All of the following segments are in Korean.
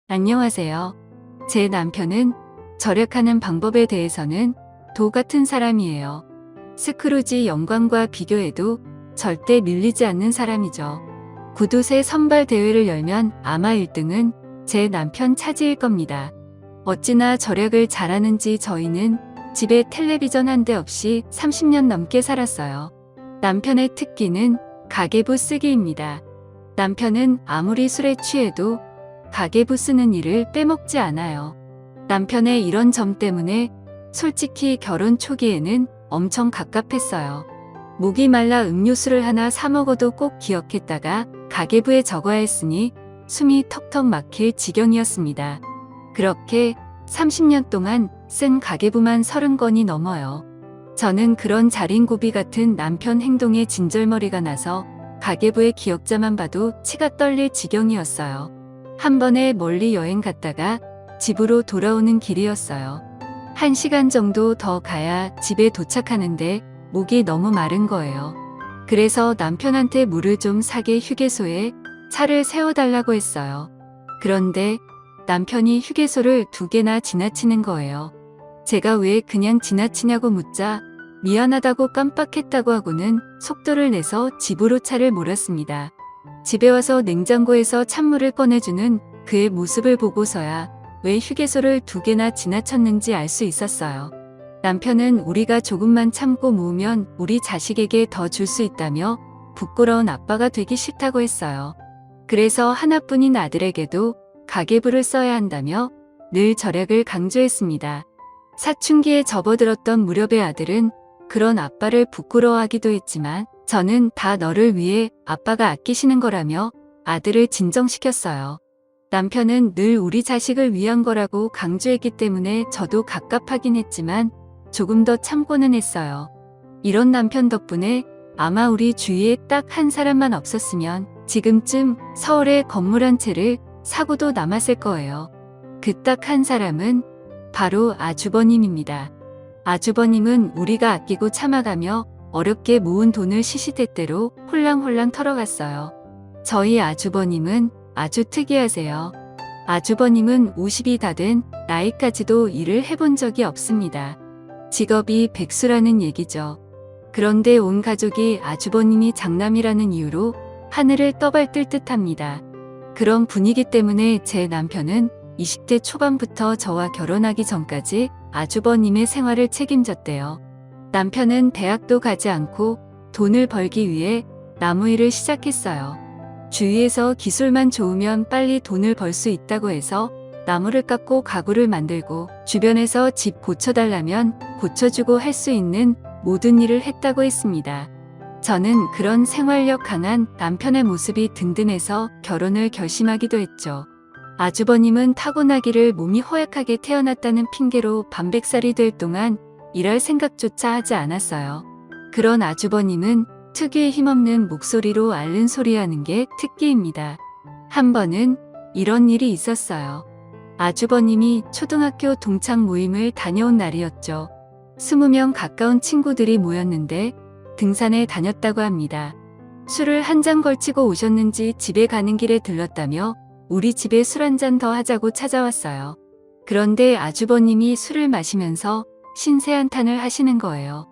안녕하세요. 제 남편은 절약하는 방법에 대해서는 도 같은 사람이에요. 스크루지 영광과 비교해도 절대 밀리지 않는 사람이죠. 구두쇠 선발 대회를 열면 아마 1등은 제 남편 차지일 겁니다. 어찌나 절약을 잘하는지 저희는 집에 텔레비전 한 대 없이 30년 넘게 살았어요. 남편의 특기는 가계부 쓰기입니다. 남편은 아무리 술에 취해도 가계부 쓰는 일을 빼먹지 않아요. 남편의 이런 점 때문에 솔직히 결혼 초기에는 엄청 갑갑했어요. 목이 말라 음료수를 하나 사 먹어도 꼭 기억했다가 가계부에 적어야 했으니 숨이 턱턱 막힐 지경이었습니다. 그렇게 30년 동안 쓴 가계부만 30권이 넘어요. 저는 그런 자린고비 같은 남편 행동에 진절머리가 나서 가계부의 기억자만 봐도 치가 떨릴 지경이었어요. 한 번에 멀리 여행 갔다가 집으로 돌아오는 길이었어요. 1시간 정도 더 가야 집에 도착하는데 목이 너무 마른 거예요. 그래서 남편한테 물을 좀 사게 휴게소에 차를 세워달라고 했어요. 그런데 남편이 휴게소를 2개나 지나치는 거예요. 제가 왜 그냥 지나치냐고 묻자 미안하다고 깜빡했다고 하고는 속도를 내서 집으로 차를 몰았습니다. 집에 와서 냉장고에서 찬물을 꺼내주는 그의 모습을 보고서야 왜 휴게소를 2개나 지나쳤는지 알 수 있었어요. 남편은 우리가 조금만 참고 모으면 우리 자식에게 더 줄 수 있다며 부끄러운 아빠가 되기 싫다고 했어요. 그래서 하나뿐인 아들에게도 가계부를 써야 한다며 늘 절약을 강조했습니다. 사춘기에 접어들었던 무렵의 아들은 그런 아빠를 부끄러워하기도 했지만 저는 다 너를 위해 아빠가 아끼시는 거라며 아들을 진정시켰어요. 남편은 늘 우리 자식을 위한 거라고 강조했기 때문에 저도 갑갑하긴 했지만 조금 더 참고는 했어요. 이런 남편 덕분에 아마 우리 주위에 딱 한 사람만 없었으면 지금쯤 서울에 건물 한 채를 사고도 남았을 거예요. 그 딱 한 사람은 바로 아주버님입니다. 아주버님은 우리가 아끼고 참아가며 어렵게 모은 돈을 시시때때로 홀랑홀랑 털어갔어요. 저희 아주버님은 아주 특이하세요. 아주버님은 50이 다 된 나이까지도 일을 해본 적이 없습니다. 직업이 백수라는 얘기죠. 그런데 온 가족이 아주버님이 장남이라는 이유로 하늘을 떠발뜰 듯합니다. 그런 분위기 때문에 제 남편은 20대 초반부터 저와 결혼하기 전까지 아주버님의 생활을 책임졌대요. 남편은 대학도 가지 않고 돈을 벌기 위해 나무일을 시작했어요. 주위에서 기술만 좋으면 빨리 돈을 벌 수 있다고 해서 나무를 깎고 가구를 만들고 주변에서 집 고쳐달라면 고쳐주고 할 수 있는 모든 일을 했다고 했습니다. 저는 그런 생활력 강한 남편의 모습이 든든해서 결혼을 결심하기도 했죠. 아주버님은 타고나기를 몸이 허약하게 태어났다는 핑계로 반백살이 될 동안 일할 생각조차 하지 않았어요. 그런 아주버님은 특유의 힘없는 목소리로 앓는 소리하는 게 특기입니다. 한 번은 이런 일이 있었어요. 아주버님이 초등학교 동창 모임을 다녀온 날이었죠. 20명 가까운 친구들이 모였는데 등산에 다녔다고 합니다. 술을 한 잔 걸치고 오셨는지 집에 가는 길에 들렀다며 우리 집에 술 한 잔 더 하자고 찾아왔어요. 그런데 아주버님이 술을 마시면서 신세한탄을 하시는 거예요.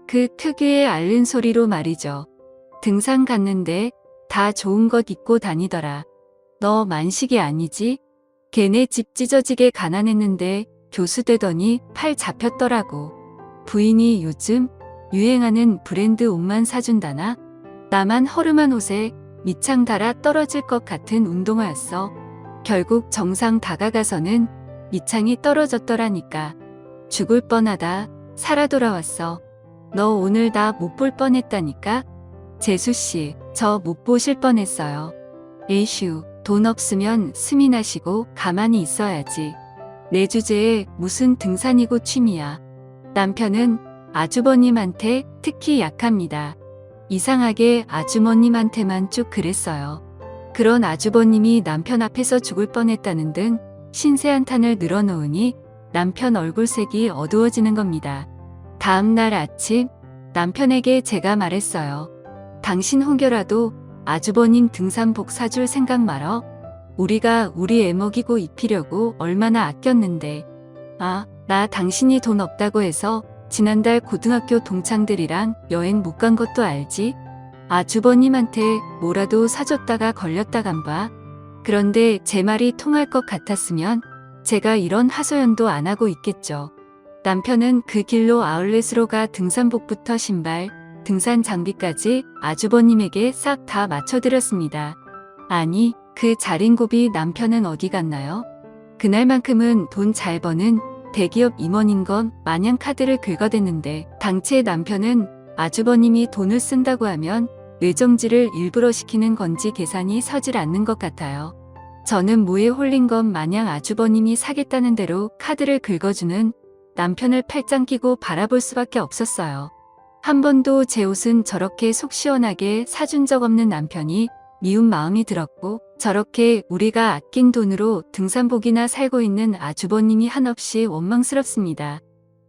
그 특유의 앓는 소리로 말이죠. 등산 갔는데 다 좋은 것 입고 다니더라. 너 만식이 아니지? 걔네 집 찢어지게 가난했는데 교수 되더니 팔 잡혔더라고. 부인이 요즘 유행하는 브랜드 옷만 사준다나? 나만 허름한 옷에 밑창 달아 떨어질 것 같은 운동화였어. 결국 정상 다가가서는 밑창이 떨어졌더라니까. 죽을 뻔하다. 살아 돌아왔어. 너 오늘 나 못 볼 뻔했다니까? 재수씨, 저 못 보실 뻔했어요. 에이슈, 돈 없으면 스민하시고 가만히 있어야지. 내 주제에 무슨 등산이고 취미야. 남편은 아주버님한테 특히 약합니다. 이상하게 아주머님한테만 쭉 그랬어요. 그런 아주버님이 남편 앞에서 죽을 뻔했다는 등 신세한탄을 늘어놓으니 남편 얼굴색이 어두워지는 겁니다. 다음 날 아침 남편에게 제가 말했어요. 당신 혹여라도 아주버님 등산복 사줄 생각 말어. 우리가 우리 애 먹이고 입히려고 얼마나 아꼈는데. 아, 나 당신이 돈 없다고 해서 지난달 고등학교 동창들이랑 여행 못 간 것도 알지? 아주버님한테 뭐라도 사줬다가 걸렸다간 봐. 그런데 제 말이 통할 것 같았으면 제가 이런 하소연도 안 하고 있겠죠. 남편은 그 길로 아울렛으로 가 등산복부터 신발, 등산 장비까지 아주버님에게 싹 다 맞춰드렸습니다. 아니, 그 자린고비 남편은 어디 갔나요? 그날만큼은 돈 잘 버는 대기업 임원인 건 마냥 카드를 긁어댔는데 당최 남편은 아주버님이 돈을 쓴다고 하면 뇌정지를 일부러 시키는 건지 계산이 서질 않는 것 같아요. 저는 뭐에 홀린 건 마냥 아주버님이 사겠다는 대로 카드를 긁어주는 남편을 팔짱 끼고 바라볼 수밖에 없었어요. 한 번도 제 옷은 저렇게 속 시원하게 사준 적 없는 남편이 미운 마음이 들었고, 저렇게 우리가 아낀 돈으로 등산복이나 살고 있는 아주버님이 한없이 원망스럽습니다.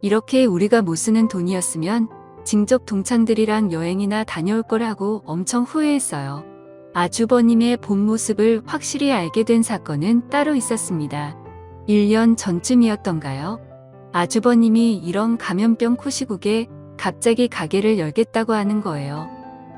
이렇게 우리가 못 쓰는 돈이었으면 징적 동창들이랑 여행이나 다녀올 거라고 엄청 후회했어요. 아주버님의 본 모습을 확실히 알게 된 사건은 따로 있었습니다. 1년 전쯤이었던가요? 아주버님이 이런 감염병 코시국에 갑자기 가게를 열겠다고 하는 거예요.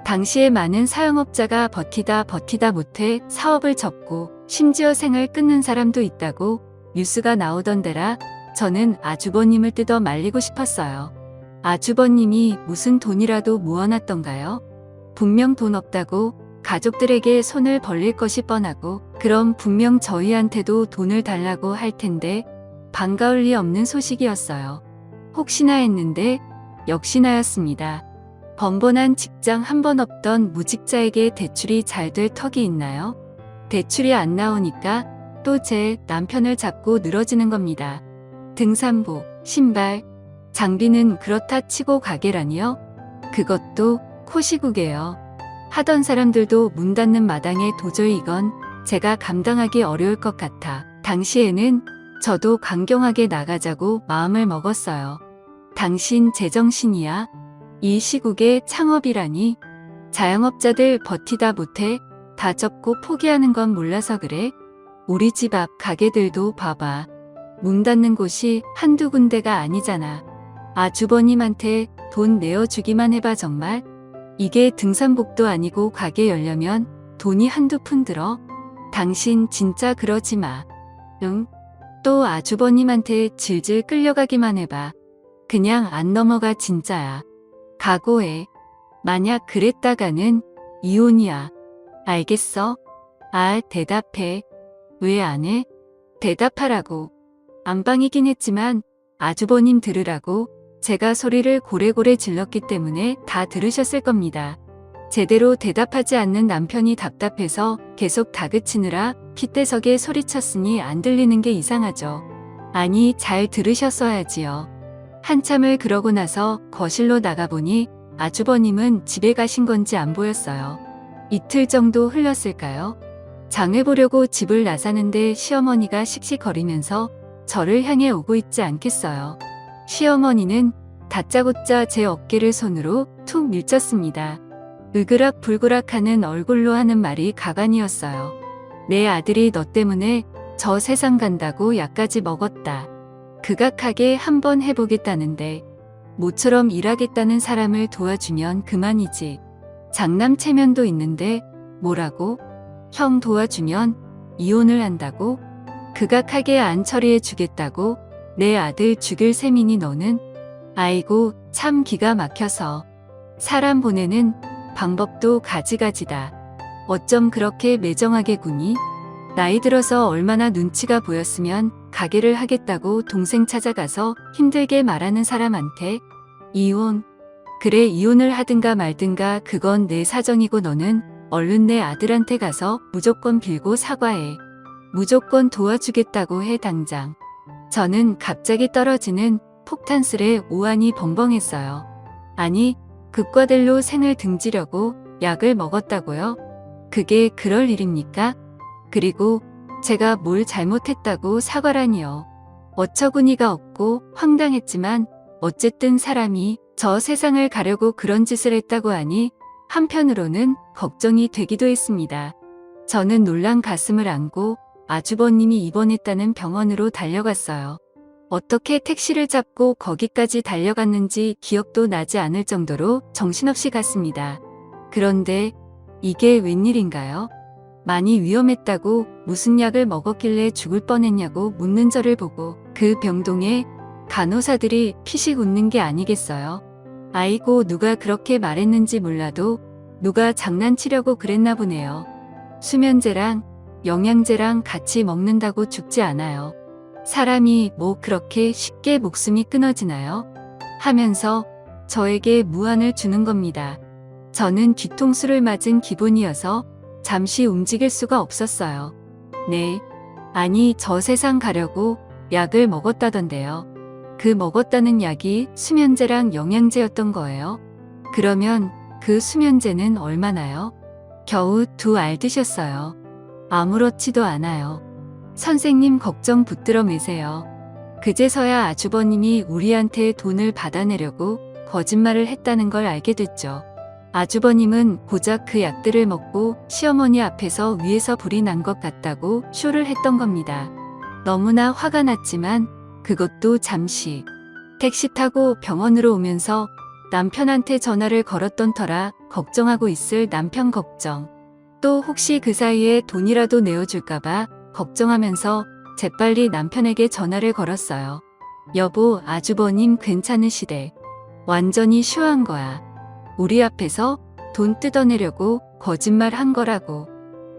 당시에 많은 사용업자가 버티다 못해 사업을 접고 심지어 생을 끊는 사람도 있다고 뉴스가 나오던 데라 저는 아주버님을 뜯어 말리고 싶었어요. 아주버님이 무슨 돈이라도 모아놨던가요? 분명 돈 없다고 가족들에게 손을 벌릴 것이 뻔하고, 그럼 분명 저희한테도 돈을 달라고 할 텐데 반가울 리 없는 소식이었어요. 혹시나 했는데 역시나였습니다. 번번한 직장 한 번 없던 무직자에게 대출이 잘 될 턱이 있나요? 대출이 안 나오니까 또 제 남편을 잡고 늘어지는 겁니다. 등산복, 신발, 장비는 그렇다 치고 가게라니요? 그것도 코시국이에요. 하던 사람들도 문 닫는 마당에 도저히 이건 제가 감당하기 어려울 것 같아 당시에는 저도 강경하게 나가자고 마음을 먹었어요. 당신 제정신이야? 이 시국에 창업이라니? 자영업자들 버티다 못해 다 접고 포기하는 건 몰라서 그래? 우리 집 앞 가게들도 봐봐. 문 닫는 곳이 한두 군데가 아니잖아. 아주버님한테 돈 내어주기만 해봐 정말. 이게 등산복도 아니고 가게 열려면 돈이 한두 푼 들어? 당신 진짜 그러지 마. 응? 또 아주버님한테 질질 끌려가기만 해봐. 그냥 안 넘어가 진짜야. 각오해. 만약 그랬다가는 이혼이야. 알겠어? 아, 대답해. 왜 안 해? 대답하라고. 안방이긴 했지만 아주버님 들으라고 제가 소리를 고래고래 질렀기 때문에 다 들으셨을 겁니다. 제대로 대답하지 않는 남편이 답답해서 계속 다그치느라 핏대석에 소리쳤으니 안 들리는 게 이상하죠. 아니, 잘 들으셨어야지요. 한참을 그러고 나서 거실로 나가보니 아주버님은 집에 가신 건지 안 보였어요. 이틀 정도 흘렀을까요? 장을 보려고 집을 나서는데 시어머니가 씩씩거리면서 저를 향해 오고 있지 않겠어요. 시어머니는 다짜고짜 제 어깨를 손으로 툭 밀쳤습니다. 으그락불그락하는 얼굴로 하는 말이 가관이었어요. 내 아들이 너 때문에 저 세상 간다고 약까지 먹었다. 극악하게 한번 해보겠다는데 모처럼 일하겠다는 사람을 도와주면 그만이지. 장남 체면도 있는데 뭐라고? 형 도와주면 이혼을 한다고? 극악하게 안 처리해 주겠다고? 내 아들 죽일 셈이니 너는? 아이고, 참 기가 막혀서. 사람 보내는 방법도 가지가지다. 어쩜 그렇게 매정하게 구니? 나이 들어서 얼마나 눈치가 보였으면 가게를 하겠다고 동생 찾아가서 힘들게 말하는 사람한테 이혼? 그래, 이혼을 하든가 말든가 그건 내 사정이고 너는 얼른 내 아들한테 가서 무조건 빌고 사과해. 무조건 도와주겠다고 해 당장. 저는 갑자기 떨어지는 폭탄슬에 오한이 벙벙했어요. 아니, 극과들로 생을 등지려고 약을 먹었다고요? 그게 그럴 일입니까? 그리고 제가 뭘 잘못했다고 사과라니요. 어처구니가 없고 황당했지만 어쨌든 사람이 저 세상을 가려고 그런 짓을 했다고 하니 한편으로는 걱정이 되기도 했습니다. 저는 놀란 가슴을 안고 아주버님이 입원했다는 병원으로 달려갔어요. 어떻게 택시를 잡고 거기까지 달려갔는지 기억도 나지 않을 정도로 정신없이 갔습니다. 그런데 이게 웬일인가요? 많이 위험했다고 무슨 약을 먹었길래 죽을 뻔했냐고 묻는 저를 보고 그 병동에 간호사들이 피식 웃는 게 아니겠어요? 아이고 누가 그렇게 말했는지 몰라도 누가 장난치려고 그랬나 보네요. 수면제랑 영양제랑 같이 먹는다고 죽지 않아요. 사람이 뭐 그렇게 쉽게 목숨이 끊어지나요? 하면서 저에게 무안을 주는 겁니다. 저는 뒤통수를 맞은 기분이어서 잠시 움직일 수가 없었어요. 네. 아니, 저 세상 가려고 약을 먹었다던데요. 그 먹었다는 약이 수면제랑 영양제였던 거예요. 그러면 그 수면제는 얼마나요? 겨우 2알 드셨어요. 아무렇지도 않아요. 선생님 걱정 붙들어 매세요. 그제서야 아주버님이 우리한테 돈을 받아내려고 거짓말을 했다는 걸 알게 됐죠. 아주버님은 고작 그 약들을 먹고 시어머니 앞에서 위에서 불이 난 것 같다고 쇼를 했던 겁니다. 너무나 화가 났지만 그것도 잠시. 택시 타고 병원으로 오면서 남편한테 전화를 걸었던 터라 걱정하고 있을 남편 걱정. 또 혹시 그 사이에 돈이라도 내어줄까봐 걱정하면서 재빨리 남편에게 전화를 걸었어요. 여보, 아주버님 괜찮으시대. 완전히 쇼한 거야. 우리 앞에서 돈 뜯어내려고 거짓말 한 거라고.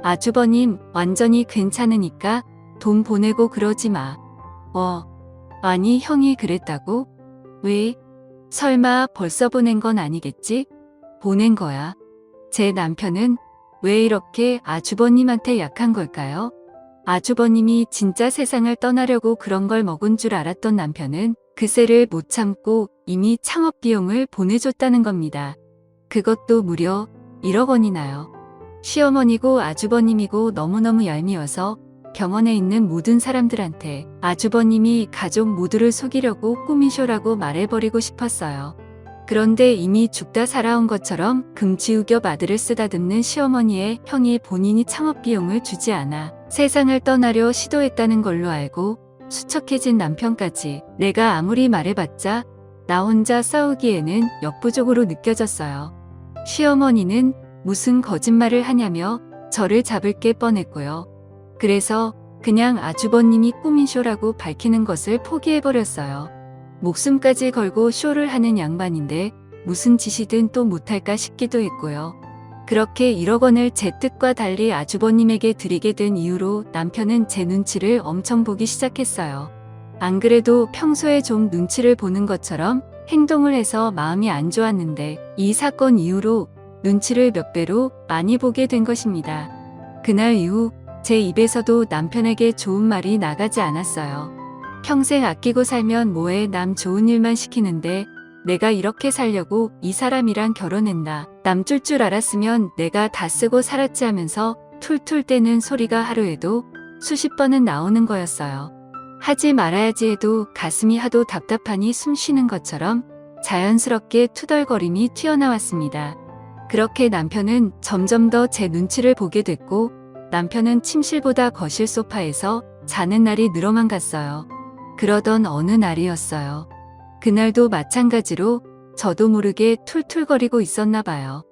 아주버님 완전히 괜찮으니까 돈 보내고 그러지 마. 아니 형이 그랬다고? 왜? 설마 벌써 보낸 건 아니겠지? 보낸 거야. 제 남편은 왜 이렇게 아주버님한테 약한 걸까요? 아주버님이 진짜 세상을 떠나려고 그런 걸 먹은 줄 알았던 남편은 그새를 못 참고 이미 창업 비용을 보내줬다는 겁니다. 그것도 무려 1억 원이나요. 시어머니고 아주버님이고 너무너무 얄미워서 병원에 있는 모든 사람들한테 아주버님이 가족 모두를 속이려고 꾸미쇼라고 말해버리고 싶었어요. 그런데 이미 죽다 살아온 것처럼 금지우겹 아들을 쓰다듬는 시어머니의 형이 본인이 창업 비용을 주지 않아 세상을 떠나려 시도했다는 걸로 알고 수척해진 남편까지 내가 아무리 말해봤자 나 혼자 싸우기에는 역부족으로 느껴졌어요. 시어머니는 무슨 거짓말을 하냐며 저를 잡을 게 뻔했고요. 그래서 그냥 아주버님이 꾸민 쇼라고 밝히는 것을 포기해버렸어요. 목숨까지 걸고 쇼를 하는 양반인데 무슨 짓이든 또 못할까 싶기도 했고요. 그렇게 1억 원을 제 뜻과 달리 아주버님에게 드리게 된 이후로 남편은 제 눈치를 엄청 보기 시작했어요. 안 그래도 평소에 좀 눈치를 보는 것처럼 행동을 해서 마음이 안 좋았는데 이 사건 이후로 눈치를 몇 배로 많이 보게 된 것입니다. 그날 이후 제 입에서도 남편에게 좋은 말이 나가지 않았어요. 평생 아끼고 살면 뭐해 남 좋은 일만 시키는데 내가 이렇게 살려고 이 사람이랑 결혼했나. 남줄 줄 알았으면 내가 다 쓰고 살았지 하면서 툴툴 떼는 소리가 하루에도 수십 번은 나오는 거였어요. 하지 말아야지 해도 가슴이 하도 답답하니 숨 쉬는 것처럼 자연스럽게 투덜거림이 튀어나왔습니다. 그렇게 남편은 점점 더 제 눈치를 보게 됐고 남편은 침실보다 거실 소파에서 자는 날이 늘어만 갔어요. 그러던 어느 날이었어요. 그날도 마찬가지로 저도 모르게 툴툴거리고 있었나 봐요.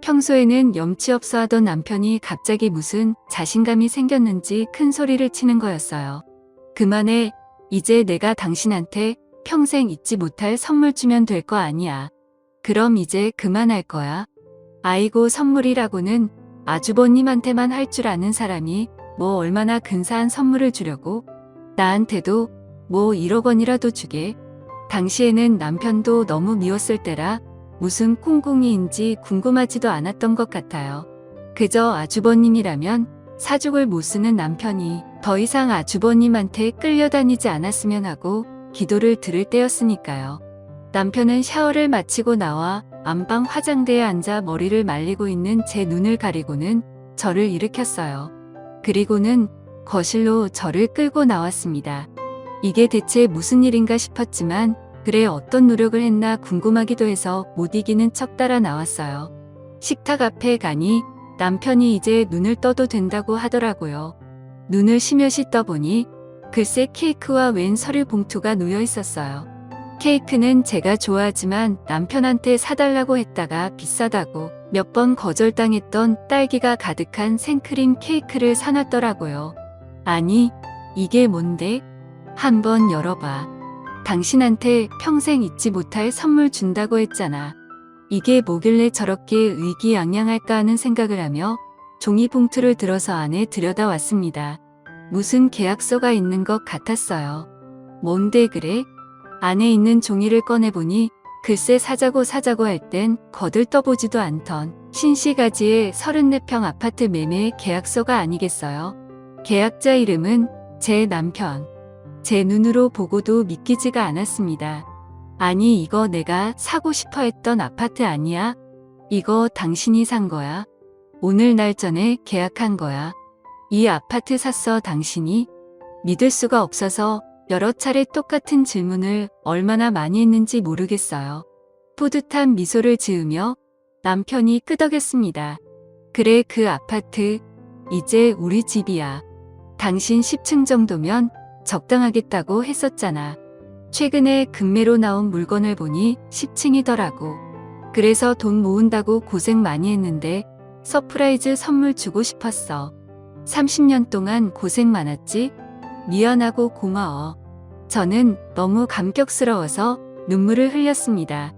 평소에는 염치 없어 하던 남편이 갑자기 무슨 자신감이 생겼는지 큰 소리를 치는 거였어요. 그만해. 이제 내가 당신한테 평생 잊지 못할 선물 주면 될 거 아니야. 그럼 이제 그만할 거야. 아이고 선물이라고는 아주버님한테만 할 줄 아는 사람이 뭐 얼마나 근사한 선물을 주려고. 나한테도 뭐 1억 원이라도 주게. 당시에는 남편도 너무 미웠을 때라 무슨 콩콩이인지 궁금하지도 않았던 것 같아요. 그저 아주버님이라면 사족을 못 쓰는 남편이 더 이상 아주버님한테 끌려다니지 않았으면 하고 기도를 드릴 때였으니까요. 남편은 샤워를 마치고 나와 안방 화장대에 앉아 머리를 말리고 있는 제 눈을 가리고는 저를 일으켰어요. 그리고는 거실로 저를 끌고 나왔습니다. 이게 대체 무슨 일인가 싶었지만 그래 어떤 노력을 했나 궁금하기도 해서 못 이기는 척 따라 나왔어요. 식탁 앞에 가니 남편이 이제 눈을 떠도 된다고 하더라고요. 눈을 쉬며시 떠보니 글쎄 케이크와 웬 서류 봉투가 놓여 있었어요. 케이크는 제가 좋아하지만 남편한테 사달라고 했다가 비싸다고 몇 번 거절당했던 딸기가 가득한 생크림 케이크를 사놨더라고요. 아니, 이게 뭔데? 한번 열어봐. 당신한테 평생 잊지 못할 선물 준다고 했잖아. 이게 뭐길래 저렇게 의기양양할까 하는 생각을 하며 종이 봉투를 들어서 안에 들여다왔습니다. 무슨 계약서가 있는 것 같았어요. 뭔데 그래? 안에 있는 종이를 꺼내보니 글쎄 사자고 할 땐 거들떠보지도 않던 신시가지의 34평 아파트 매매 계약서가 아니겠어요? 계약자 이름은 제 남편. 제 눈으로 보고도 믿기지가 않았습니다. 아니 이거 내가 사고 싶어 했던 아파트 아니야? 이거 당신이 산 거야? 오늘 날 전에 계약한 거야. 이 아파트 샀어 당신이? 믿을 수가 없어서 여러 차례 똑같은 질문을 얼마나 많이 했는지 모르겠어요. 뿌듯한 미소를 지으며 남편이 끄덕였습니다. 그래 그 아파트 이제 우리 집이야. 당신 10층 정도면 적당하겠다고 했었잖아. 최근에 금매로 나온 물건을 보니 10층이더라고. 그래서 돈 모은다고 고생 많이 했는데 서프라이즈 선물 주고 싶었어. 30년 동안 고생 많았지? 미안하고 고마워. 저는 너무 감격스러워서 눈물을 흘렸습니다.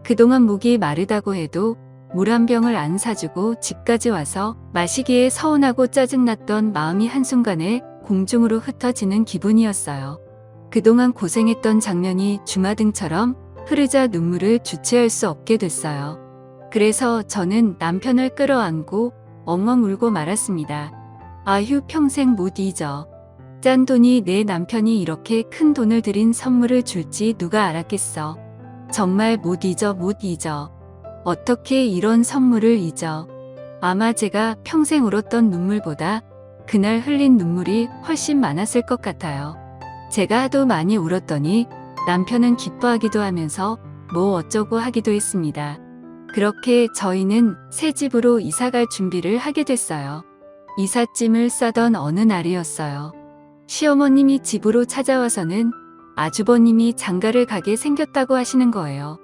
그동안 목이 마르다고 해도 물 한 병을 안 사주고 집까지 와서 마시기에 서운하고 짜증났던 마음이 한순간에 공중으로 흩어지는 기분이었어요. 그동안 고생했던 장면이 주마등처럼 흐르자 눈물을 주체할 수 없게 됐어요. 그래서 저는 남편을 끌어안고 엉엉 울고 말았습니다. 아휴 평생 못 잊어. 짠 돈이 내 남편이 이렇게 큰 돈을 들인 선물을 줄지 누가 알았겠어. 정말 못 잊어 못 잊어. 어떻게 이런 선물을 잊어. 아마 제가 평생 울었던 눈물보다 그날 흘린 눈물이 훨씬 많았을 것 같아요. 제가 하도 많이 울었더니 남편은 기뻐하기도 하면서 뭐 어쩌고 하기도 했습니다. 그렇게 저희는 새 집으로 이사갈 준비를 하게 됐어요. 이삿짐을 싸던 어느 날이었어요. 시어머님이 집으로 찾아와서는 아주버님이 장가를 가게 생겼다고 하시는 거예요.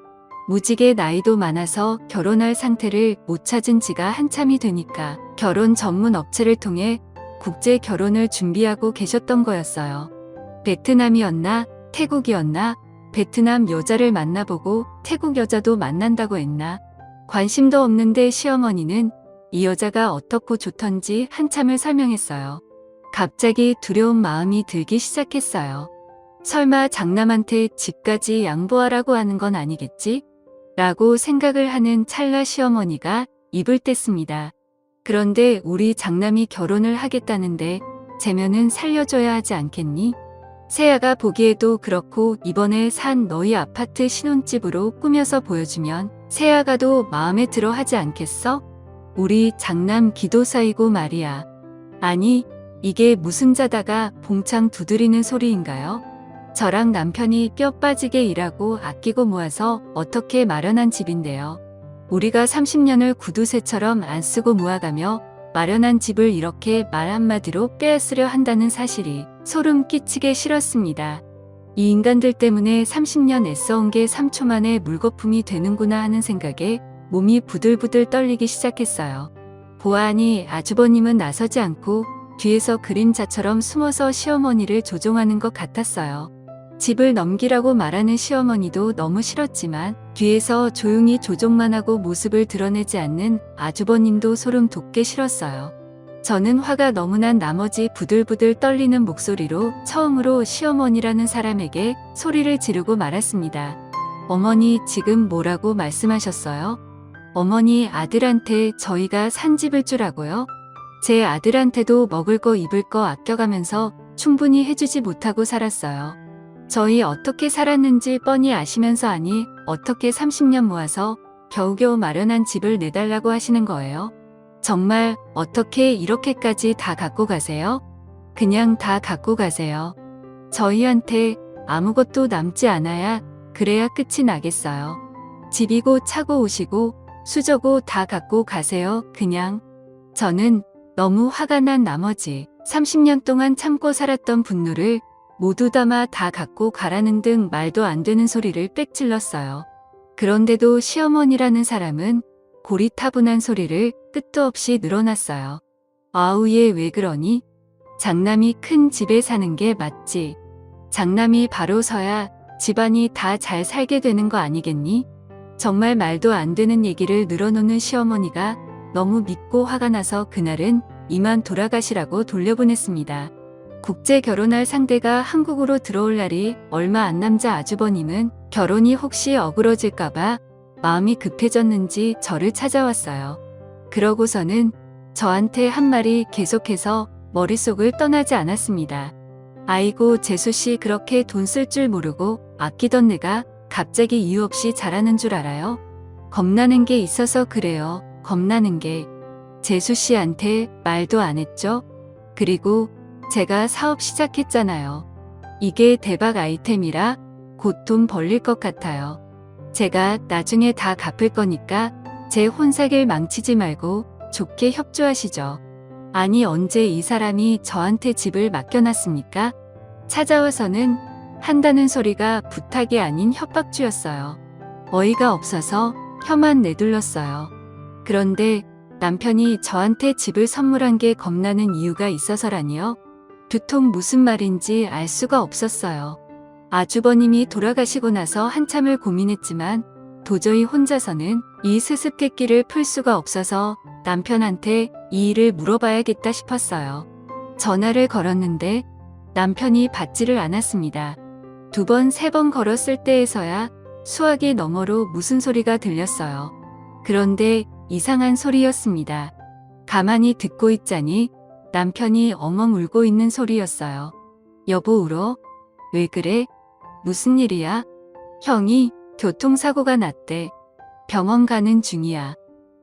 무지개 나이도 많아서 결혼할 상태를 못 찾은 지가 한참이 되니까 결혼 전문 업체를 통해 국제 결혼을 준비하고 계셨던 거였어요. 베트남이었나 태국이었나 베트남 여자를 만나보고 태국 여자도 만난다고 했나 관심도 없는데 시어머니는 이 여자가 어떻고 좋던지 한참을 설명했어요. 갑자기 두려운 마음이 들기 시작했어요. 설마 장남한테 집까지 양보하라고 하는 건 아니겠지? 라고 생각을 하는 찰나 시어머니가 입을 뗐습니다. 그런데 우리 장남이 결혼을 하겠다는데 재면은 살려줘야 하지 않겠니? 세아가 보기에도 그렇고 이번에 산 너희 아파트 신혼집으로 꾸며서 보여주면 세아가도 마음에 들어 하지 않겠어? 우리 장남 기도사이고 말이야. 아니 이게 무슨 자다가 봉창 두드리는 소리인가요? 저랑 남편이 뼈 빠지게 일하고 아끼고 모아서 어떻게 마련한 집인데요. 우리가 30년을 구두쇠처럼 안 쓰고 모아가며 마련한 집을 이렇게 말 한마디로 빼앗으려 한다는 사실이 소름 끼치게 싫었습니다. 이 인간들 때문에 30년 애써온 게 3초 만에 물거품이 되는구나 하는 생각에 몸이 부들부들 떨리기 시작했어요. 보아하니 아주버님은 나서지 않고 뒤에서 그림자처럼 숨어서 시어머니를 조종하는 것 같았어요. 집을 넘기라고 말하는 시어머니도 너무 싫었지만 뒤에서 조용히 조종만 하고 모습을 드러내지 않는 아주버님도 소름 돋게 싫었어요. 저는 화가 너무 난 나머지 부들부들 떨리는 목소리로 처음으로 시어머니라는 사람에게 소리를 지르고 말았습니다. 어머니 지금 뭐라고 말씀하셨어요? 어머니 아들한테 저희가 산 집을 주라고요? 제 아들한테도 먹을 거 입을 거 아껴가면서 충분히 해주지 못하고 살았어요. 저희 어떻게 살았는지 뻔히 아시면서 아니 어떻게 30년 모아서 겨우겨우 마련한 집을 내달라고 하시는 거예요? 정말 어떻게 이렇게까지 다 갖고 가세요? 그냥 다 갖고 가세요. 저희한테 아무것도 남지 않아야 그래야 끝이 나겠어요. 집이고 차고 옷이고 수저고 다 갖고 가세요. 그냥. 저는 너무 화가 난 나머지 30년 동안 참고 살았던 분노를 모두 담아 다 갖고 가라는 등 말도 안 되는 소리를 빽질렀어요. 그런데도 시어머니라는 사람은 고리타분한 소리를 끝도 없이 늘어놨어요. 아우 얘 왜 그러니? 장남이 큰 집에 사는 게 맞지. 장남이 바로 서야 집안이 다 잘 살게 되는 거 아니겠니? 정말 말도 안 되는 얘기를 늘어놓는 시어머니가 너무 밉고 화가 나서 그날은 이만 돌아가시라고 돌려보냈습니다. 국제 결혼할 상대가 한국으로 들어올 날이 얼마 안 남자 아주버님은 결혼이 혹시 어그러질까봐 마음이 급해졌는지 저를 찾아왔어요. 그러고서는 저한테 한 말이 계속해서 머릿속을 떠나지 않았습니다. 아이고 재수씨 그렇게 돈 쓸 줄 모르고 아끼던 내가 갑자기 이유 없이 잘하는 줄 알아요? 겁나는 게 있어서 그래요. 겁나는 게. 재수씨한테 말도 안 했죠? 그리고 제가 사업 시작했잖아요. 이게 대박 아이템이라 곧 돈 벌릴 것 같아요. 제가 나중에 다 갚을 거니까 제 혼사길 망치지 말고 좋게 협조하시죠. 아니 언제 이 사람이 저한테 집을 맡겨놨습니까? 찾아와서는 한다는 소리가 부탁이 아닌 협박주였어요. 어이가 없어서 혀만 내둘렀어요. 그런데 남편이 저한테 집을 선물한 게 겁나는 이유가 있어서라니요? 두통 무슨 말인지 알 수가 없었어요. 아주버님이 돌아가시고 나서 한참을 고민했지만 도저히 혼자서는 이 수수께끼를 풀 수가 없어서 남편한테 이 일을 물어봐야겠다 싶었어요. 전화를 걸었는데 남편이 받지를 않았습니다. 2번, 3번 걸었을 때에서야 수화기 너머로 무슨 소리가 들렸어요. 그런데 이상한 소리였습니다. 가만히 듣고 있자니 남편이 엉엉 울고 있는 소리였어요. 여보 울어? 왜 그래? 무슨 일이야? 형이 교통사고가 났대. 병원 가는 중이야.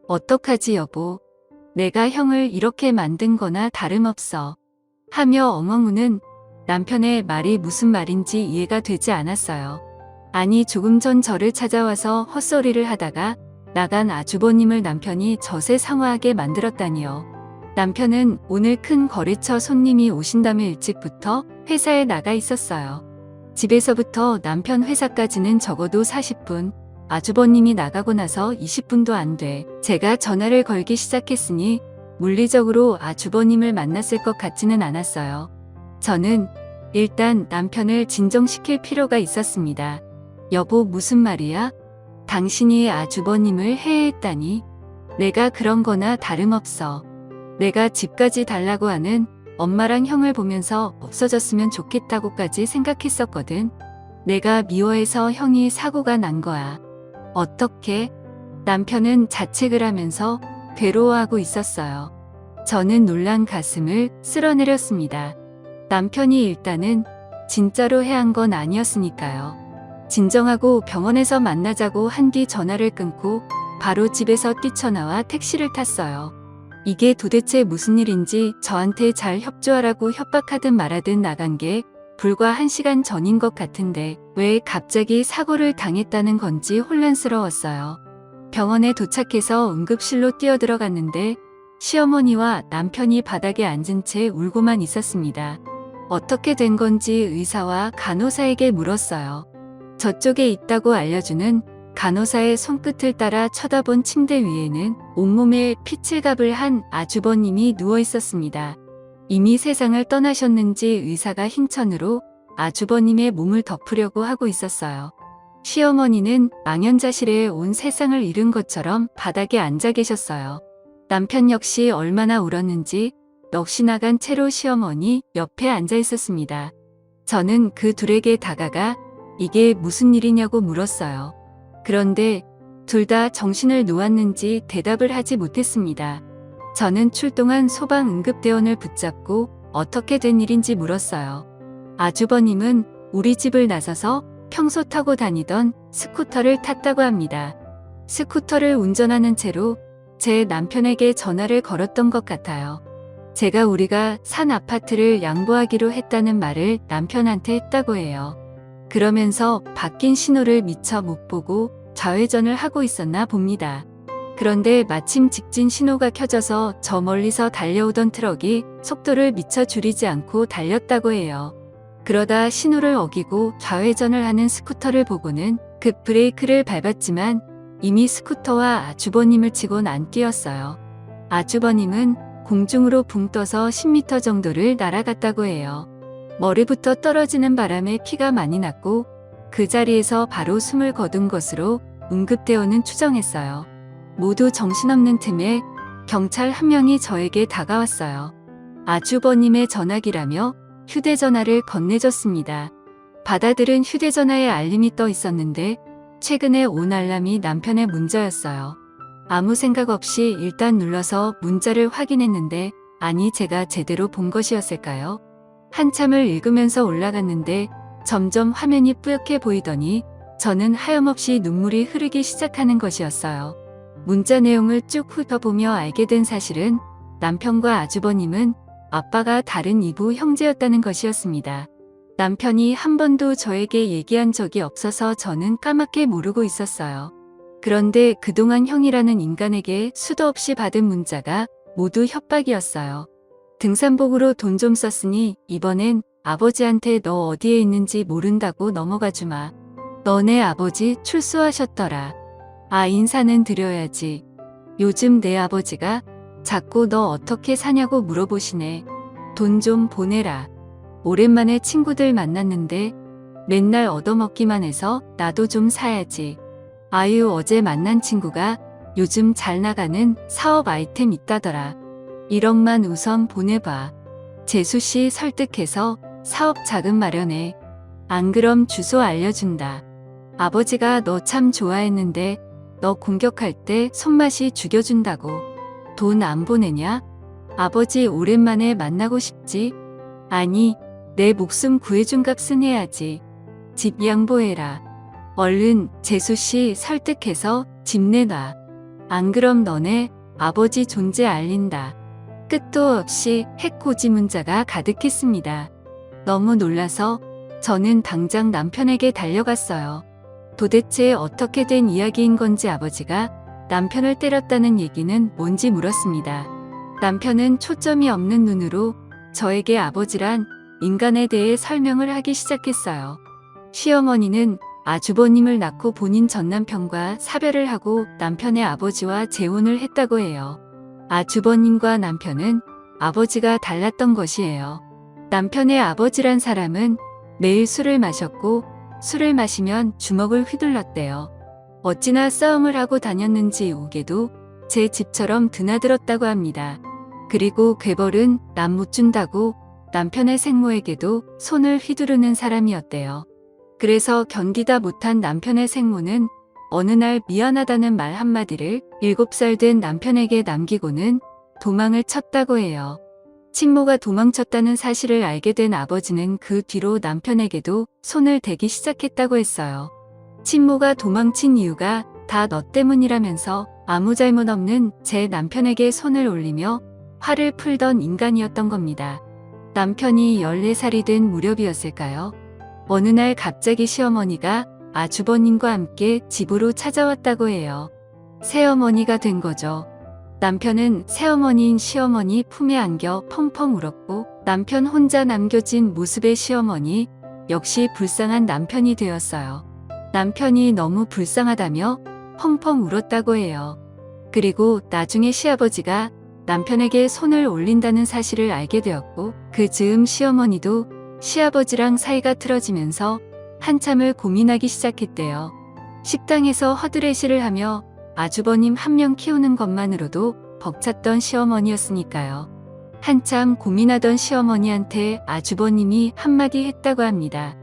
어떡하지 여보? 내가 형을 이렇게 만든 거나 다름없어. 하며 엉엉 우는 남편의 말이 무슨 말인지 이해가 되지 않았어요. 아니 조금 전 저를 찾아와서 헛소리를 하다가 나간 아주버님을 남편이 저세상화하게 만들었다니요. 남편은 오늘 큰 거래처 손님이 오신다며 일찍부터 회사에 나가 있었어요. 집에서부터 남편 회사까지는 적어도 40분, 아주버님이 나가고 나서 20분도 안 돼. 제가 전화를 걸기 시작했으니 물리적으로 아주버님을 만났을 것 같지는 않았어요. 저는 일단 남편을 진정시킬 필요가 있었습니다. 여보 무슨 말이야? 당신이 아주버님을 해했다니? 내가 그런 거나 다름없어. 내가 집까지 달라고 하는 엄마랑 형을 보면서 없어졌으면 좋겠다고까지 생각했었거든. 내가 미워해서 형이 사고가 난 거야. 어떻게? 남편은 자책을 하면서 괴로워하고 있었어요. 저는 놀란 가슴을 쓸어내렸습니다. 남편이 일단은 진짜로 해한 건 아니었으니까요. 진정하고 병원에서 만나자고 한 뒤 전화를 끊고 바로 집에서 뛰쳐나와 택시를 탔어요. 이게 도대체 무슨 일인지 저한테 잘 협조하라고 협박하든 말하든 나간 게 불과 1시간 전인 것 같은데 왜 갑자기 사고를 당했다는 건지 혼란스러웠어요. 병원에 도착해서 응급실로 뛰어들어갔는데 시어머니와 남편이 바닥에 앉은 채 울고만 있었습니다. 어떻게 된 건지 의사와 간호사에게 물었어요. 저쪽에 있다고 알려주는 간호사의 손끝을 따라 쳐다본 침대 위에는 온몸에 피칠갑을 한 아주버님이 누워 있었습니다. 이미 세상을 떠나셨는지 의사가 흰 천으로 아주버님의 몸을 덮으려고 하고 있었어요. 시어머니는 망연자실에 온 세상을 잃은 것처럼 바닥에 앉아 계셨어요. 남편 역시 얼마나 울었는지 넋이 나간 채로 시어머니 옆에 앉아 있었습니다. 저는 그 둘에게 다가가 이게 무슨 일이냐고 물었어요. 그런데 둘 다 정신을 놓았는지 대답을 하지 못했습니다. 저는 출동한 소방응급대원을 붙잡고 어떻게 된 일인지 물었어요. 아주버님은 우리 집을 나서서 평소 타고 다니던 스쿠터를 탔다고 합니다. 스쿠터를 운전하는 채로 제 남편에게 전화를 걸었던 것 같아요. 제가 우리가 산 아파트를 양보하기로 했다는 말을 남편한테 했다고 해요. 그러면서 바뀐 신호를 미처 못 보고 좌회전을 하고 있었나 봅니다. 그런데 마침 직진 신호가 켜져서 저 멀리서 달려오던 트럭이 속도를 미처 줄이지 않고 달렸다고 해요. 그러다 신호를 어기고 좌회전을 하는 스쿠터를 보고는 급 브레이크를 밟았지만 이미 스쿠터와 아주버님을 치곤 안 뛰었어요. 아주버님은 공중으로 붕 떠서 10m 정도를 날아갔다고 해요. 머리부터 떨어지는 바람에 피가 많이 났고 그 자리에서 바로 숨을 거둔 것으로 응급대원은 추정했어요. 모두 정신없는 틈에 경찰 한 명이 저에게 다가왔어요. 아주버님의 전화기라며 휴대전화를 건네줬습니다. 받아들은 휴대전화에 알림이 떠 있었는데 최근에 온 알람이 남편의 문자였어요. 아무 생각 없이 일단 눌러서 문자를 확인했는데 아니 제가 제대로 본 것이었을까요? 한참을 읽으면서 올라갔는데 점점 화면이 뿌옇게 보이더니 저는 하염없이 눈물이 흐르기 시작하는 것이었어요. 문자 내용을 쭉 훑어보며 알게 된 사실은 남편과 아주버님은 아빠가 다른 이부 형제였다는 것이었습니다. 남편이 한 번도 저에게 얘기한 적이 없어서 저는 까맣게 모르고 있었어요. 그런데 그동안 형이라는 인간에게 수도 없이 받은 문자가 모두 협박이었어요. 등산복으로 돈 좀 썼으니 이번엔 아버지한테 너 어디에 있는지 모른다고 넘어가 주마. 너네 아버지 출소하셨더라. 아 인사는 드려야지. 요즘 내 아버지가 자꾸 너 어떻게 사냐고 물어보시네. 돈 좀 보내라. 오랜만에 친구들 만났는데 맨날 얻어먹기만 해서 나도 좀 사야지. 아유 어제 만난 친구가 요즘 잘 나가는 사업 아이템 있다더라. 1억만 우선 보내봐. 재수씨 설득해서 사업 자금 마련해. 안 그럼 주소 알려준다. 아버지가 너 참 좋아했는데 너 공격할 때 손맛이 죽여준다고. 돈 안 보내냐? 아버지 오랜만에 만나고 싶지? 아니 내 목숨 구해준 값은 해야지. 집 양보해라. 얼른 재수씨 설득해서 집 내놔. 안 그럼 너네 아버지 존재 알린다. 끝도 없이 해코지 문자가 가득했습니다. 너무 놀라서 저는 당장 남편에게 달려갔어요. 도대체 어떻게 된 이야기인 건지 아버지가 남편을 때렸다는 얘기는 뭔지 물었습니다. 남편은 초점이 없는 눈으로 저에게 아버지란 인간에 대해 설명을 하기 시작했어요. 시어머니는 아주버님을 낳고 본인 전 남편과 사별을 하고 남편의 아버지와 재혼을 했다고 해요. 아주버님과 남편은 아버지가 달랐던 것이에요. 남편의 아버지란 사람은 매일 술을 마셨고 술을 마시면 주먹을 휘둘렀대요. 어찌나 싸움을 하고 다녔는지 우게도 제 집처럼 드나들었다고 합니다. 그리고 괴벌은 남 못 준다고 남편의 생모에게도 손을 휘두르는 사람이었대요. 그래서 견디다 못한 남편의 생모는 어느 날 미안하다는 말 한마디를 7살 된 남편에게 남기고는 도망을 쳤다고 해요. 친모가 도망쳤다는 사실을 알게 된 아버지는 그 뒤로 남편에게도 손을 대기 시작했다고 했어요. 친모가 도망친 이유가 다 너 때문이라면서 아무 잘못 없는 제 남편에게 손을 올리며 화를 풀던 인간이었던 겁니다. 남편이 14살이 된 무렵이었을까요? 어느 날 갑자기 시어머니가 아주버님과 함께 집으로 찾아왔다고 해요. 새어머니가 된 거죠. 남편은 새어머니인 시어머니 품에 안겨 펑펑 울었고 남편 혼자 남겨진 모습의 시어머니 역시 불쌍한 남편이 되었어요. 남편이 너무 불쌍하다며 펑펑 울었다고 해요. 그리고 나중에 시아버지가 남편에게 손을 올린다는 사실을 알게 되었고 그 즈음 시어머니도 시아버지랑 사이가 틀어지면서 한참을 고민하기 시작했대요. 식당에서 허드레시를 하며 아주버님 한 명 키우는 것만으로도 벅찼던 시어머니였으니까요. 한참 고민하던 시어머니한테 아주버님이 한마디 했다고 합니다.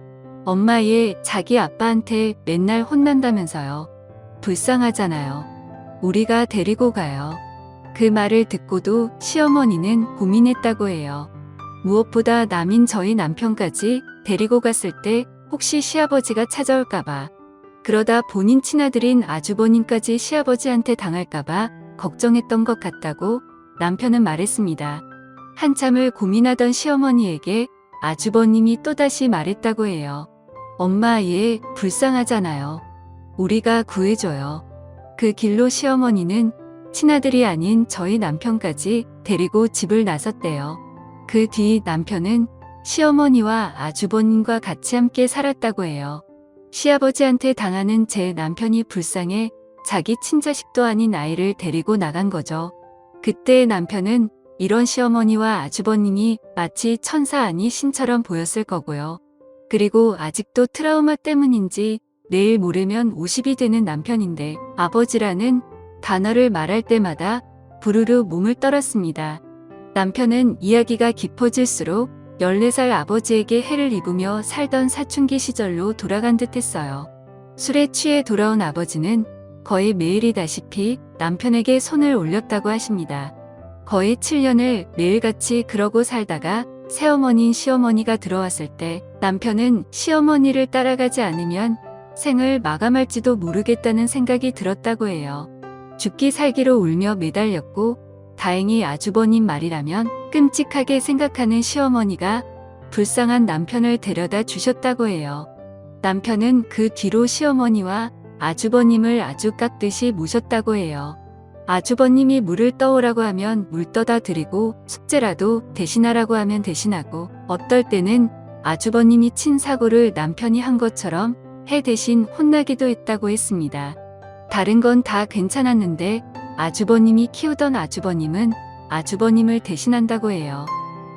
엄마 얘 자기 아빠한테 맨날 혼난다면서요. 불쌍하잖아요. 우리가 데리고 가요. 그 말을 듣고도 시어머니는 고민했다고 해요. 무엇보다 남인 저희 남편까지 데리고 갔을 때 혹시 시아버지가 찾아올까봐, 그러다 본인 친아들인 아주버님까지 시아버지한테 당할까봐 걱정했던 것 같다고 남편은 말했습니다. 한참을 고민하던 시어머니에게 아주버님이 또다시 말했다고 해요. 엄마 얘 불쌍하잖아요. 우리가 구해줘요. 그 길로 시어머니는 친아들이 아닌 저희 남편까지 데리고 집을 나섰대요. 그 뒤 남편은 시어머니와 아주버님과 같이 함께 살았다고 해요. 시아버지한테 당하는 제 남편이 불쌍해 자기 친자식도 아닌 아이를 데리고 나간 거죠. 그때 남편은 이런 시어머니와 아주버님이 마치 천사 아니 신처럼 보였을 거고요. 그리고 아직도 트라우마 때문인지 내일 모레면 50이 되는 남편인데 아버지라는 단어를 말할 때마다 부르르 몸을 떨었습니다. 남편은 이야기가 깊어질수록 14살 아버지에게 해를 입으며 살던 사춘기 시절로 돌아간 듯 했어요. 술에 취해 돌아온 아버지는 거의 매일이다시피 남편에게 손을 올렸다고 하십니다. 거의 7년을 매일같이 그러고 살다가 새어머니인 시어머니가 들어왔을 때 남편은 시어머니를 따라가지 않으면 생을 마감할지도 모르겠다는 생각이 들었다고 해요. 죽기 살기로 울며 매달렸고 다행히 아주버님 말이라면 끔찍하게 생각하는 시어머니가 불쌍한 남편을 데려다 주셨다고 해요. 남편은 그 뒤로 시어머니와 아주버님을 아주 깍듯이 모셨다고 해요. 아주버님이 물을 떠오라고 하면 물 떠다 드리고 숙제라도 대신하라고 하면 대신하고 어떨 때는 아주버님이 친 사고를 남편이 한 것처럼 해 대신 혼나기도 했다고 했습니다. 다른 건 다 괜찮았는데 아주버님이 키우던 아주버님은 아주버님을 대신한다고 해요.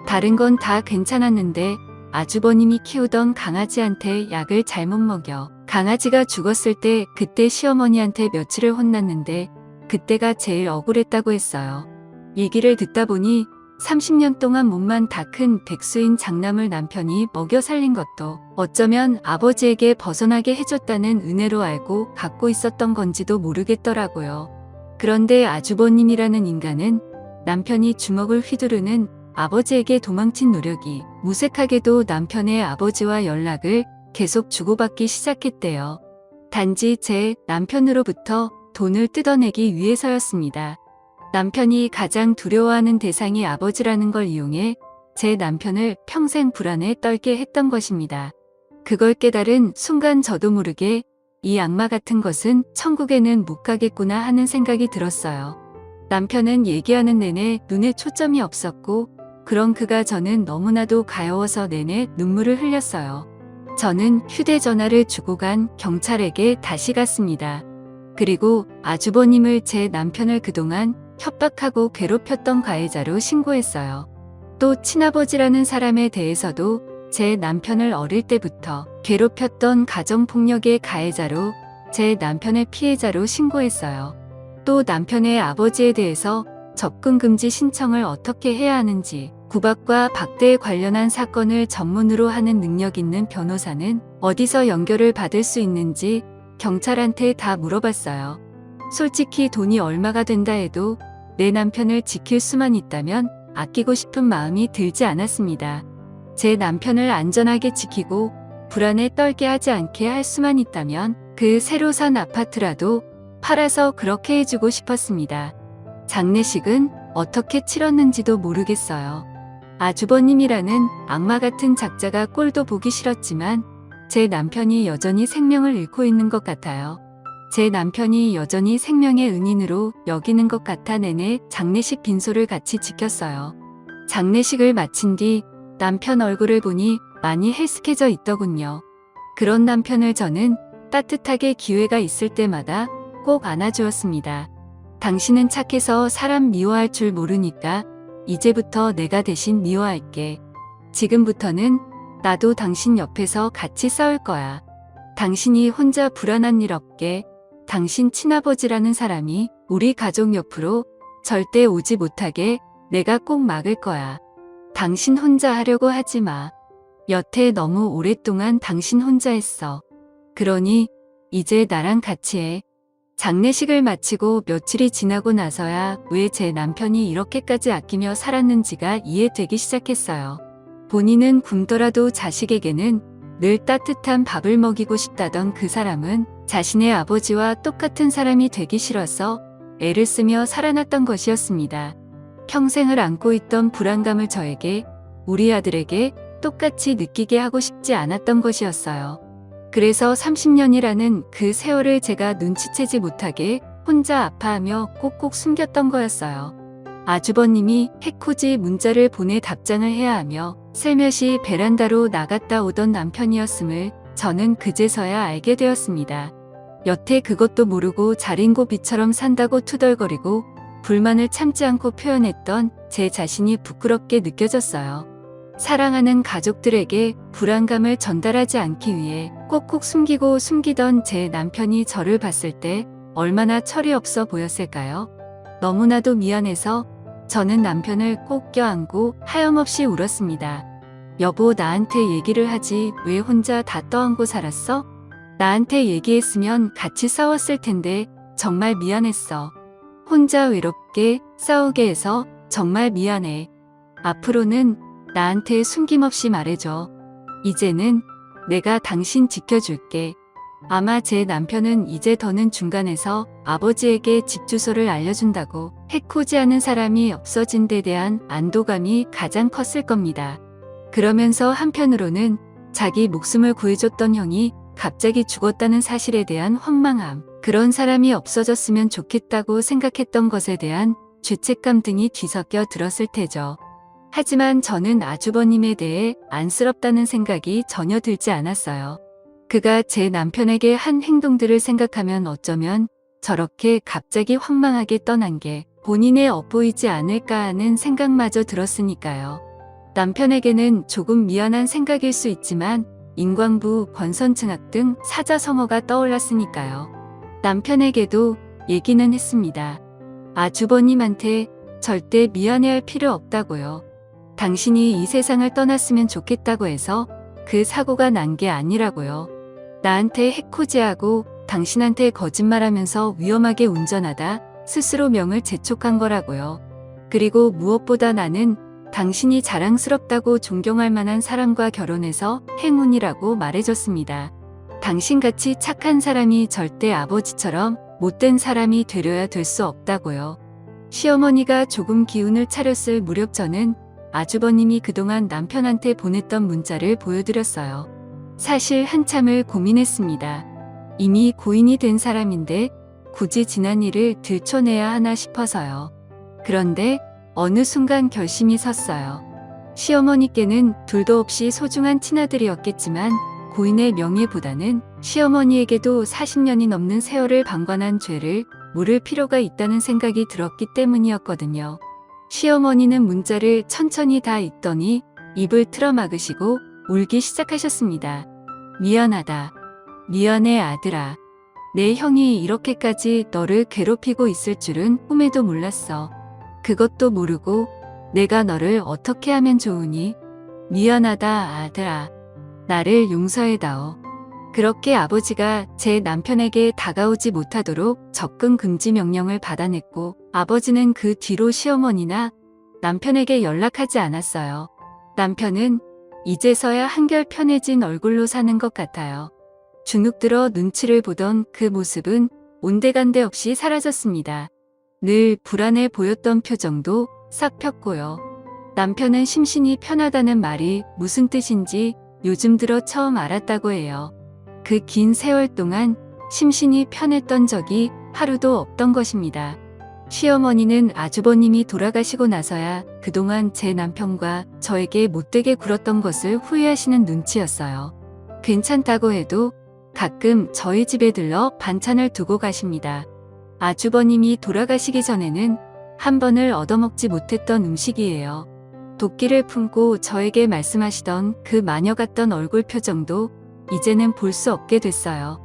다른 건 다 괜찮았는데 아주버님이 키우던 강아지한테 약을 잘못 먹여 강아지가 죽었을 때 그때 시어머니한테 며칠을 혼났는데 그때가 제일 억울했다고 했어요. 얘기를 듣다 보니 30년 동안 몸만 다 큰 백수인 장남을 남편이 먹여 살린 것도 어쩌면 아버지에게 벗어나게 해줬다는 은혜로 알고 갖고 있었던 건지도 모르겠더라고요. 그런데 아주버님이라는 인간은 남편이 주먹을 휘두르는 아버지에게 도망친 노력이 무색하게도 남편의 아버지와 연락을 계속 주고받기 시작했대요. 단지 제 남편으로부터 돈을 뜯어내기 위해서였습니다. 남편이 가장 두려워하는 대상이 아버지라는 걸 이용해 제 남편을 평생 불안에 떨게 했던 것입니다. 그걸 깨달은 순간 저도 모르게 이 악마 같은 것은 천국에는 못 가겠구나 하는 생각이 들었어요. 남편은 얘기하는 내내 눈에 초점이 없었고 그런 그가 저는 너무나도 가여워서 내내 눈물을 흘렸어요. 저는 휴대전화를 주고 간 경찰에게 다시 갔습니다. 그리고 아주버님을 제 남편을 그동안 협박하고 괴롭혔던 가해자로 신고했어요. 또 친아버지라는 사람에 대해서도 제 남편을 어릴 때부터 괴롭혔던 가정폭력의 가해자로 제 남편의 피해자로 신고했어요. 또 남편의 아버지에 대해서 접근금지 신청을 어떻게 해야 하는지 구박과 박대에 관련한 사건을 전문으로 하는 능력 있는 변호사는 어디서 연결을 받을 수 있는지 경찰한테 다 물어봤어요. 솔직히 돈이 얼마가 된다 해도 내 남편을 지킬 수만 있다면 아끼고 싶은 마음이 들지 않았습니다. 제 남편을 안전하게 지키고 불안에 떨게 하지 않게 할 수만 있다면 그 새로 산 아파트라도 팔아서 그렇게 해주고 싶었습니다. 장례식은 어떻게 치렀는지도 모르겠어요. 아주버님이라는 악마 같은 작자가 꼴도 보기 싫었지만 제 남편이 여전히 생명을 잃고 있는 것 같아요. 제 남편이 여전히 생명의 은인으로 여기는 것 같아 내내 장례식 빈소를 같이 지켰어요. 장례식을 마친 뒤 남편 얼굴을 보니 많이 헬스케져 있더군요. 그런 남편을 저는 따뜻하게 기회가 있을 때마다 꼭 안아주었습니다. 당신은 착해서 사람 미워할 줄 모르니까 이제부터 내가 대신 미워할게. 지금부터는 나도 당신 옆에서 같이 싸울 거야. 당신이 혼자 불안한 일 없게 당신 친아버지라는 사람이 우리 가족 옆으로 절대 오지 못하게 내가 꼭 막을 거야. 당신 혼자 하려고 하지 마. 여태 너무 오랫동안 당신 혼자 했어. 그러니 이제 나랑 같이 해. 장례식을 마치고 며칠이 지나고 나서야 왜 제 남편이 이렇게까지 아끼며 살았는지가 이해되기 시작했어요. 본인은 굶더라도 자식에게는 늘 따뜻한 밥을 먹이고 싶다던 그 사람은 자신의 아버지와 똑같은 사람이 되기 싫어서 애를 쓰며 살아났던 것이었습니다. 평생을 안고 있던 불안감을 저에게, 우리 아들에게 똑같이 느끼게 하고 싶지 않았던 것이었어요. 그래서 30년이라는 그 세월을 제가 눈치채지 못하게 혼자 아파하며 꼭꼭 숨겼던 거였어요. 아주버님이 해코지 문자를 보내 답장을 해야 하며 슬며시 베란다로 나갔다 오던 남편이었음을 저는 그제서야 알게 되었습니다. 여태 그것도 모르고 자린고비처럼 산다고 투덜거리고 불만을 참지 않고 표현했던 제 자신이 부끄럽게 느껴졌어요. 사랑하는 가족들에게 불안감을 전달하지 않기 위해 꼭꼭 숨기던 제 남편이 저를 봤을 때 얼마나 철이 없어 보였을까요? 너무나도 미안해서 저는 남편을 꼭 껴안고 하염없이 울었습니다. 여보, 나한테 얘기를 하지 왜 혼자 다 떠안고 살았어? 나한테 얘기했으면 같이 싸웠을 텐데 정말 미안했어. 혼자 외롭게 싸우게 해서 정말 미안해. 앞으로는 나한테 숨김없이 말해줘. 이제는 내가 당신 지켜줄게. 아마 제 남편은 이제 더는 중간에서 아버지에게 집 주소를 알려준다고 해코지 하는 사람이 없어진 데 대한 안도감이 가장 컸을 겁니다. 그러면서 한편으로는 자기 목숨을 구해줬던 형이 갑자기 죽었다는 사실에 대한 황망함, 그런 사람이 없어졌으면 좋겠다고 생각했던 것에 대한 죄책감 등이 뒤섞여 들었을 테죠. 하지만 저는 아주버님에 대해 안쓰럽다는 생각이 전혀 들지 않았어요. 그가 제 남편에게 한 행동들을 생각하면 어쩌면 저렇게 갑자기 황망하게 떠난 게 본인의 업보이지 않을까 하는 생각마저 들었으니까요. 남편에게는 조금 미안한 생각일 수 있지만 인광부, 권선징악 등 사자성어가 떠올랐으니까요. 남편에게도 얘기는 했습니다. 아주버님한테 절대 미안해할 필요 없다고요. 당신이 이 세상을 떠났으면 좋겠다고 해서 그 사고가 난 게 아니라고요. 나한테 해코지하고 당신한테 거짓말하면서 위험하게 운전하다 스스로 명을 재촉한 거라고요. 그리고 무엇보다 나는 당신이 자랑스럽다고 존경할 만한 사람과 결혼해서 행운이라고 말해줬습니다. 당신같이 착한 사람이 절대 아버지처럼 못된 사람이 되려야 될 수 없다고요. 시어머니가 조금 기운을 차렸을 무렵 저는 아주버님이 그동안 남편한테 보냈던 문자를 보여드렸어요. 사실 한참을 고민했습니다. 이미 고인이 된 사람인데 굳이 지난 일을 들춰내야 하나 싶어서요. 그런데 어느 순간 결심이 섰어요. 시어머니께는 둘도 없이 소중한 친아들이었겠지만 고인의 명예보다는 시어머니에게도 40년이 넘는 세월을 방관한 죄를 물을 필요가 있다는 생각이 들었기 때문이었거든요. 시어머니는 문자를 천천히 다 읽더니 입을 틀어막으시고 울기 시작하셨습니다. 미안하다. 미안해 아들아. 내 형이 이렇게까지 너를 괴롭히고 있을 줄은 꿈에도 몰랐어. 그것도 모르고 내가 너를 어떻게 하면 좋으니? 미안하다 아들아. 나를 용서해다오. 그렇게 아버지가 제 남편에게 다가오지 못하도록 접근 금지 명령을 받아냈고 아버지는 그 뒤로 시어머니나 남편에게 연락하지 않았어요. 남편은 이제서야 한결 편해진 얼굴로 사는 것 같아요. 주눅들어 눈치를 보던 그 모습은 온데간데 없이 사라졌습니다. 늘 불안해 보였던 표정도 싹 폈고요. 남편은 심신이 편하다는 말이 무슨 뜻인지 요즘 들어 처음 알았다고 해요. 그 긴 세월 동안 심신이 편했던 적이 하루도 없던 것입니다. 시어머니는 아주버님이 돌아가시고 나서야 그동안 제 남편과 저에게 못되게 굴었던 것을 후회하시는 눈치였어요. 괜찮다고 해도 가끔 저희 집에 들러 반찬을 두고 가십니다. 아주버님이 돌아가시기 전에는 한 번을 얻어먹지 못했던 음식이에요. 도끼를 품고 저에게 말씀하시던 그 마녀 같던 얼굴 표정도 이제는 볼 수 없게 됐어요.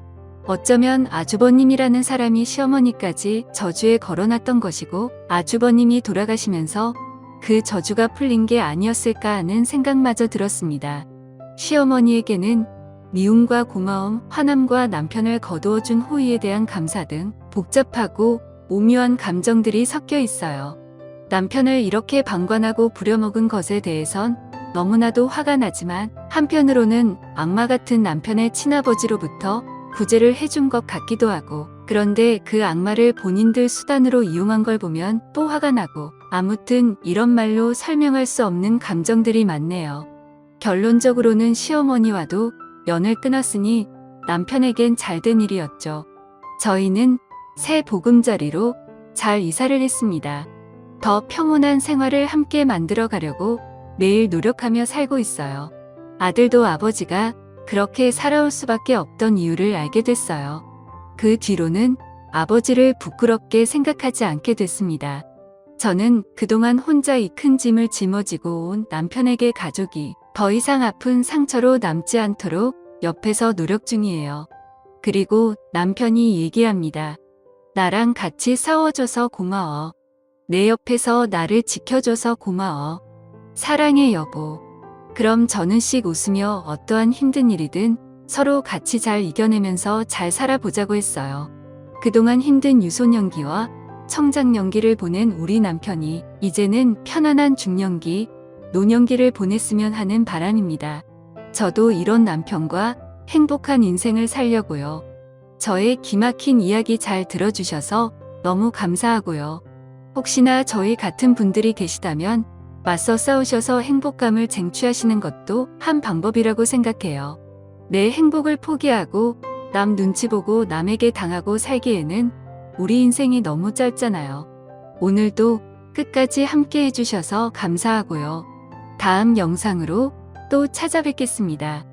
어쩌면 아주버님이라는 사람이 시어머니까지 저주에 걸어놨던 것이고 아주버님이 돌아가시면서 그 저주가 풀린 게 아니었을까 하는 생각마저 들었습니다. 시어머니에게는 미움과 고마움, 화남과 남편을 거두어준 호의에 대한 감사 등 복잡하고 오묘한 감정들이 섞여 있어요. 남편을 이렇게 방관하고 부려먹은 것에 대해선 너무나도 화가 나지만 한편으로는 악마 같은 남편의 친아버지로부터 구제를 해준 것 같기도 하고 그런데 그 악마를 본인들 수단으로 이용한 걸 보면 또 화가 나고 아무튼 이런 말로 설명할 수 없는 감정들이 많네요. 결론적으로는 시어머니와도 연을 끊었으니 남편에겐 잘된 일이었죠. 저희는 새 보금자리로 잘 이사를 했습니다. 더 평온한 생활을 함께 만들어 가려고 매일 노력하며 살고 있어요. 아들도 아버지가 그렇게 살아올 수밖에 없던 이유를 알게 됐어요. 그 뒤로는 아버지를 부끄럽게 생각하지 않게 됐습니다. 저는 그동안 혼자 이 큰 짐을 짊어지고 온 남편에게 가족이 더 이상 아픈 상처로 남지 않도록 옆에서 노력 중이에요. 그리고 남편이 얘기합니다. 나랑 같이 싸워줘서 고마워. 내 옆에서 나를 지켜줘서 고마워. 사랑해 여보. 그럼 저는 씩 웃으며 어떠한 힘든 일이든 서로 같이 잘 이겨내면서 잘 살아보자고 했어요. 그동안 힘든 유소년기와 청장년기를 보낸 우리 남편이 이제는 편안한 중년기, 노년기를 보냈으면 하는 바람입니다. 저도 이런 남편과 행복한 인생을 살려고요. 저의 기막힌 이야기 잘 들어주셔서 너무 감사하고요. 혹시나 저희 같은 분들이 계시다면 맞서 싸우셔서 행복감을 쟁취하시는 것도 한 방법이라고 생각해요. 내 행복을 포기하고 남 눈치 보고 남에게 당하고 살기에는 우리 인생이 너무 짧잖아요. 오늘도 끝까지 함께 해주셔서 감사하고요. 다음 영상으로 또 찾아뵙겠습니다.